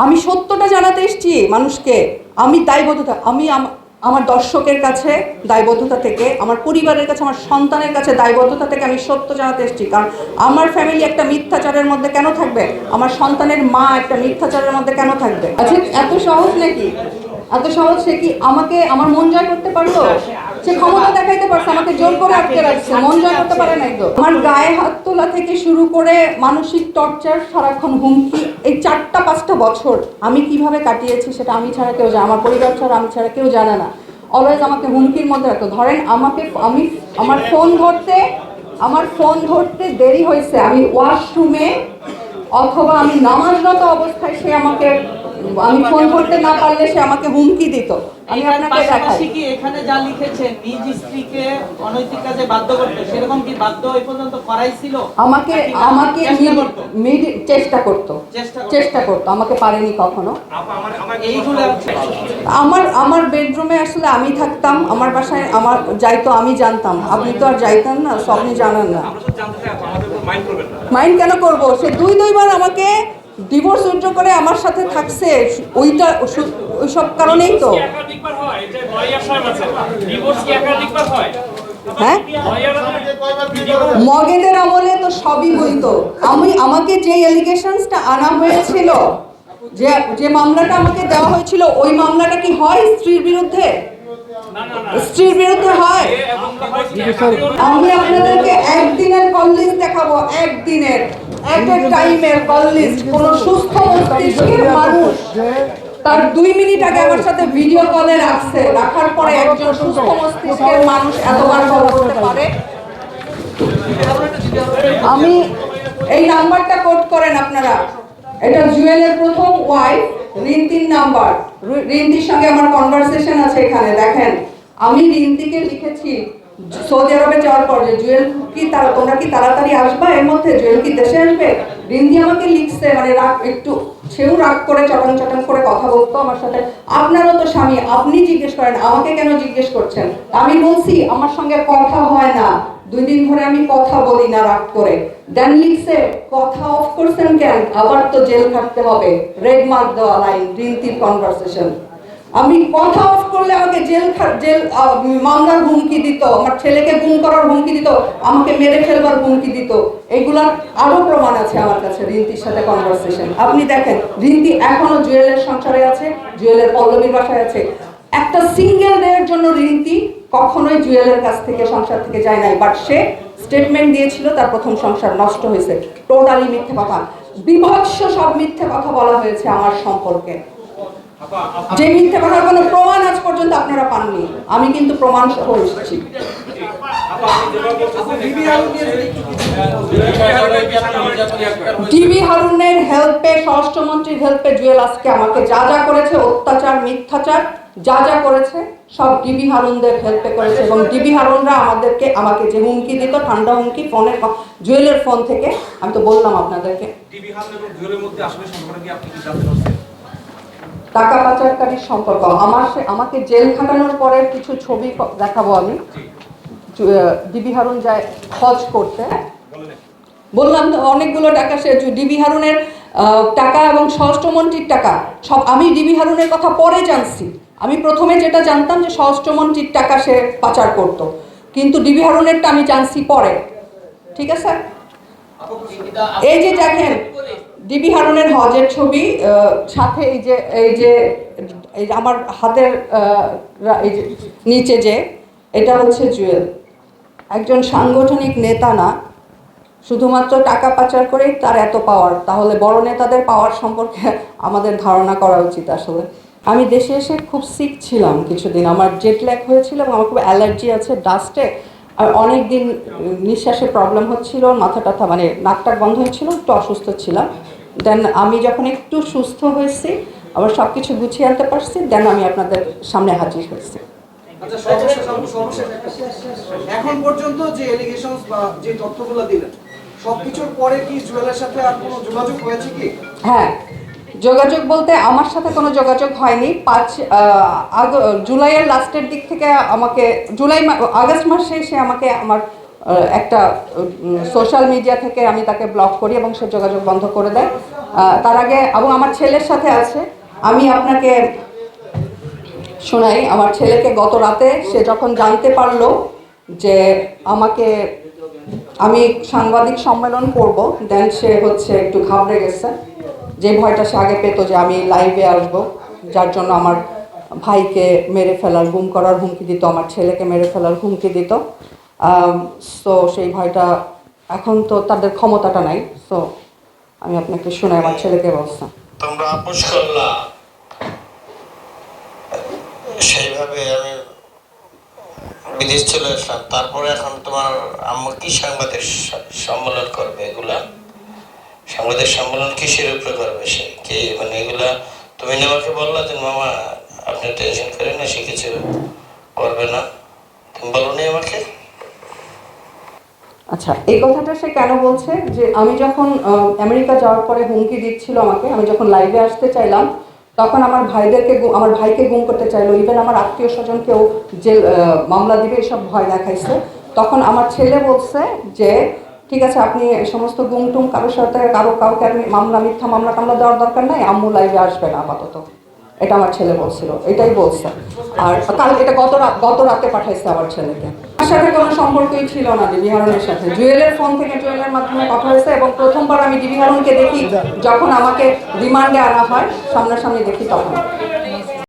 আমি সত্যটা জানাতে এসেছি মানুষকে। আমি দায়বদ্ধতা, আমি আমার দর্শকের কাছে দায়বদ্ধতা থেকে, আমার পরিবারের কাছে, আমার সন্তানের কাছে দায়বদ্ধতা থেকে আমি সত্য জানাতে এসেছি। কারণ আমার ফ্যামিলি একটা মিথ্যাচারের মধ্যে কেন থাকবে? আমার সন্তানের মা একটা মিথ্যাচারের মধ্যে কেন থাকবে? আচ্ছা, এত সহজ নাকি? এত সহজ? সে কি আমাকে আমার মন জয় করতে পারলো? সে ক্ষমতা দেখাইতে পারছে, আমাকে জোর করে আটকে রাখছে, মন জয় করতে পারে নাই তো। আমার গায়ে হাত তোলা থেকে শুরু করে মানসিক টর্চার, সারাক্ষণ হুমকি, এই 4-5টা বছর আমি কিভাবে কাটিয়েছি সেটা আমি ছাড়া কেউ জানে, আমার পরিবার ছাড়া আমি ছাড়া কেউ জানে না। অলওয়েজ আমাকে হুমকির মধ্যে রাখতো। ধরেন আমাকে, আমার ফোন ধরতে দেরি হয়েছে, আমি ওয়াশরুমে অথবা আমি নামাজরত অবস্থায়, সে আমাকে, আমি ফোন করতে না পারলে সে আমাকে হুমকি দিত। আমি আপনাকে দেখাই, কি এখানে যা লিখেছেন নিজ স্ত্রীকে অনৈতিক কাজে বাধ্য করতে, সেরকম কি বাধ্য এই পর্যন্ত করাইছিল? আমাকে চেষ্টা করতো, আমাকে পারেনি কখনো। আমার বেডরুমে আসলে আমি থাকতাম, আমার বাসায় আমার যাইতো, আমি জানতাম। আপনি তো আর যাইতেন না, সো আপনি জানান না। মাইন্ড কেন করবো? সে 2-2বার আমাকে ডিভোর্স উজ্জ করে আমার সাথে থাকছে, ওইসব কারণেই তো। হ্যাঁ, মগেদের আমলে তো সবই হইতো। আমাকে যে এলিগেশনসটা আনা হয়েছিল, যে মামলাটা আমাকে দেওয়া হয়েছিল, ওই মামলাটা কি হয় স্ত্রীর বিরুদ্ধে? স্ত্রীর বিরুদ্ধে হয়? আমি আপনাদেরকে একদিনের কল লিস্ট দেখাবো, একদিনের, এক টাইমের কল লিস্ট। কোন সুস্থ মস্তিষ্কের মানুষ তার 2 মিনিট আগে আমার সাথে ভিডিও কলে রাখার পরে একজন সুস্থ মস্তিষ্কের মানুষ এতবার কল করতে পারে? আমি এই নাম্বারটা কোড করেন আপনারা, এটা জুয়েলের প্রথম ওয়াইফ রিন্তির নাম্বার। রিন্তির সঙ্গে আমার কনভারসেশন আছে এখানে, দেখেন। আমি রিন্তিকে লিখেছি সৌদি আরবে যাওয়ার পর যে জুয়েল কি তোমরা কি তাড়াতাড়ি আসবা, এর মধ্যে জুয়েল কি দেশে আসবে? রিন্তি আমাকে লিখছে, মানে একটু সেও রাগ করে চটং করে কথা বলতো আমার সাথে। আপনারও তো স্বামী, আপনি জিজ্ঞেস করেন, আমাকে কেন জিজ্ঞেস করছেন? আমি বলছি আমার সঙ্গে কথা হয় না, 2 দিন ধরে আমি কথা বলি না, রাগ করে। দেন লিখছে কথা অফ করছেন কেন, আবার তো জেল খাটতে হবে, রেড মার্ক দেওয়া লাইন, রিন্তির কনভারসেশন। আমি কথা অফ করলে আমাকে জেল মামলার হুমকি দিত, আমার ছেলেকে গুম করার হুমকি দিত, আমাকে মেরে ফেলবার হুমকি দিত। এগুলার আরো প্রমাণ আছে আমার কাছে রিন্তির সাথে কনভারসেশন। আপনি দেখেন, রিন্তি এখনো জুয়েলের সংসারে আছে, জুয়েলের পল্লবীর বাসায় আছে। একটা সিঙ্গেল ডের জন্য রিন্তি কখনোই জুয়েলের কাছ থেকে, সংসার থেকে যায় নাই। বাট সে স্টেটমেন্ট দিয়েছিল তার প্রথম সংসার নষ্ট হয়েছে। টোটালি মিথ্যে কথা, বিভৎস সব মিথ্যে কথা বলা হয়েছে আমার সম্পর্কে। যে মিথ্যে কথার কোনো প্রমাণ আজ পর্যন্ত আপনারা পাননি, আমি কিন্তু প্রমাণ সহ এসেছি। ডিবি হারুনের হেল্পে, স্বরাষ্ট্রমন্ত্রীর হেল্পে জুয়েল আজকে আমাকে যা যা করেছে, অত্যাচার, মিথ্যাচার যা যা করেছে, সব ডিবি হারুনদের হেল্পে করেছে। এবং ডিবি হারুনরা আমাকে যে হুমকি দিত, ঠান্ডা হুমকি, ফোনের, জুয়েলের ফোন থেকে, আমি তো বললাম আপনাদেরকে। টাকা পাচারকারীর সম্পর্ক আমাকে জেল খাটানোর পরে কিছু ছবি দেখাবো আমি। ডিবি হারুন যায় হজ করতে, বললাম তো অনেকগুলো টাকা, সে ডিবি হারুনের টাকা এবং স্বরাষ্ট্রমন্ত্রীর টাকা সব, আমি ডিবি হারুনের কথা পরে জানছি। আমি প্রথমে যেটা জানতাম যে স্বরাষ্ট্রমন্ত্রীর টাকা সে পাচার করত, কিন্তু ডিবি হারুনেরটা আমি জানছি পরে। ঠিক আছে, এই যে দেখেন ডিবি হারুনের হজের ছবি, সাথে এই যে আমার হাতের এই যে নিচে যে, এটা হচ্ছে জুয়েল। একজন সাংগঠনিক নেতা না, শুধুমাত্র টাকা পাচার করেই তার এত পাওয়ার। তাহলে বড় নেতাদের পাওয়ার সম্পর্কে আমাদের ধারণা করা উচিত আসলে। আমি দেশে এসে খুব সিক ছিলাম কিছুদিন, আমার জেট ল্যাগ হয়েছিল, আমার খুব অ্যালার্জি আছে ডাস্টে, আর অনেক দিন নিঃশ্বাসের প্রবলেম হচ্ছিল, মাথা টাথা, মানে নাকটাক বন্ধ হচ্ছিল, একটু অসুস্থ ছিলাম। দেন আমি যখন একটু সুস্থ হয়েছি, আবার সব কিছু গুছিয়ে আনতে পারছি, দেন আমি আপনাদের সামনে হাজির হয়েছি। এখন পর্যন্ত যে এলিগেশনস বা যে তথ্যগুলো দিলেন, সবকিছুর পরে কি জুয়েলের সাথে আর কোনো যোগাযোগ হয়েছে কি? হ্যাঁ, যোগাযোগ বলতে আমার সাথে কোনো যোগাযোগ হয়নি। জুলাইয়ের লাস্টের দিক থেকে আমাকে, আগস্ট মাসে সে আমাকে আমার একটা সোশ্যাল মিডিয়া থেকে আমি তাকে ব্লক করি এবং সে যোগাযোগ বন্ধ করে দেয়। তার আগে এবং আমার ছেলের সাথে আছে, আমি আপনাকে শোনাই। আমার ছেলেকে গত রাতে সে যখন জানতে পারলো যে আমি সাংবাদিক সম্মেলন করব, দেন সে হচ্ছে একটু ঘাবড়ে গেছে। যে ভয়টা সে আগে পেত যে আমি লাইভে আসব, যার জন্য আমার ভাইকে মেরে ফেলার, গুম করার হুমকি দিত, আমার ছেলেকে মেরে ফেলার হুমকি দিত। সো সেই ভয়টা, এখন তো তাদের ক্ষমতাটা নাই। সো আমি আপনাকে শোনাই, আমার ছেলেকে বলছি। তোমরা আপোষ করলা, সেইভাবে আমি বিদেশ চলে আসলাম। তারপরে এখন তোমার আম্মু কি সাংবাদিক সম্মেলন করবে? এগুলা সাংবাদিক সম্মেলন কিসের উপরে করবে? সে কি মানে এগুলা তুমি না আমাকে বললা যে মামা আপনি টেনশন করেন না, সে কিছু করবে না, তুমি বলো নি আমাকে? আচ্ছা, এই কথাটা সে কেন বলছে যে আমি যখন আমেরিকা যাওয়ার পরে হুমকি দিচ্ছিল আমাকে, আমি যখন লাইভে আসতে চাইলাম তখন আমার ভাইকে গুম করতে চাইলো, ইভেন আমার আত্মীয় স্বজনকেও যে মামলা দিবে এসব ভয় দেখাইছে। তখন আমার ছেলে বলছে যে ঠিক আছে, আপনি সমস্ত গুম টুম কারোর সাথে কাউকে আপনি মিথ্যা মামলা টামলা দেওয়ার দরকার নাই, আম্মু লাইভে আসবে না আপাতত। এটা আমার ছেলে বলছিল, এটাই বলছে। আর কাল এটা গত রাতে পাঠাইছে আমার ছেলেকে। আমার সাথে কোনো সম্পর্কই ছিল না ডিবি হারুনের সাথে। জুয়েলের ফোন থেকে, জুয়েলের মাধ্যমে কথা হয়েছে, এবং প্রথমবার আমি ডিবি হারুনকে দেখি যখন আমাকে রিমান্ডে আনা হয়, সামনাসামনি দেখি তখন।